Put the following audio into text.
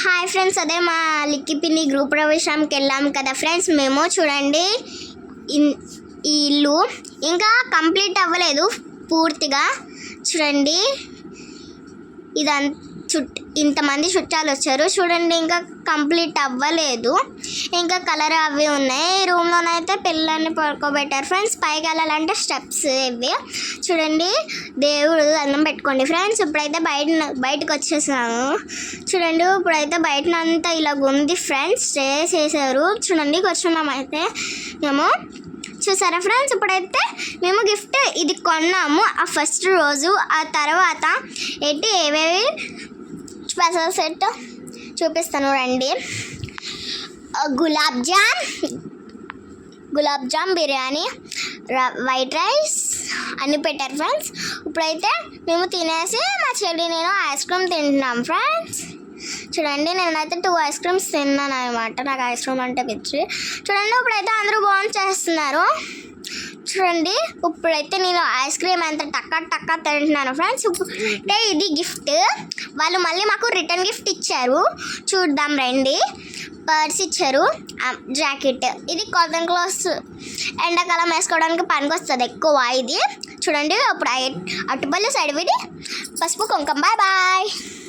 Hi friends, అదే మా లిక్కిపిన్ని group ప్రవేశంకి వెళ్ళాం కదా ఫ్రెండ్స్. మేము చూడండి ఈ ఇల్లు ఇంకా కంప్లీట్ అవ్వలేదు పూర్తిగా. చూడండి ఇంతమంది చుట్టాలు వచ్చారు. చూడండి ఇంకా కంప్లీట్ అవ్వలేదు, ఇంకా కలర్ అవి ఉన్నాయి. రూమ్లోనైతే పిల్లల్ని పడుకోబెట్టారు ఫ్రెండ్స్. పైకి వెళ్ళాలంటే స్టెప్స్ ఇవి. చూడండి దేవుడు అన్నం పెట్టుకోండి ఫ్రెండ్స్. ఇప్పుడైతే బయటకు వచ్చేసాము. చూడండి ఇప్పుడైతే బయటనంతా ఇలాగ ఉంది ఫ్రెండ్స్. స్టే చేశారు. చూడండి కూర్చున్నాం అయితే మేము. చూసారా ఫ్రెండ్స్, ఇప్పుడైతే మేము గిఫ్ట్ ఇది కొన్నాము ఆ ఫస్ట్ రోజు. ఆ తర్వాత ఏవేవి స్పెషల్ సెట్ చూపిస్తాను రండి. గులాబ్ జామ్ బిర్యానీ, వైట్ రైస్ అన్నీ పెట్టారు ఫ్రెండ్స్. ఇప్పుడైతే మేము తినేసి మా చెల్లి నేను ఐస్ క్రీమ్ తింటున్నాం ఫ్రెండ్స్. చూడండి నేనైతే 2 ఐస్ క్రీమ్స్ తిన్నాను అనమాట. నాకు ఐస్ క్రీమ్ అంటే పిచ్చి. చూడండి ఇప్పుడైతే అందరూ చేస్తున్నారు. చూడండి ఇప్పుడైతే నేను ఐస్ క్రీమ్ ఎంత టక్క తింటున్నాను ఫ్రెండ్స్. అంటే ఇది గిఫ్ట్, వాళ్ళు మళ్ళీ మాకు రిటర్న్ గిఫ్ట్ ఇచ్చారు. చూద్దాం రండి. పర్స్ ఇచ్చారు, జాకెట్. ఇది కాటన్ క్లాత్స్, ఎండాకాలం వేసుకోవడానికి పనికి వస్తుంది ఎక్కువ ఇది. చూడండి ఇప్పుడు అటుపల్లి సైడ్ విడి పసుపు కుంకుమ. Bye bye.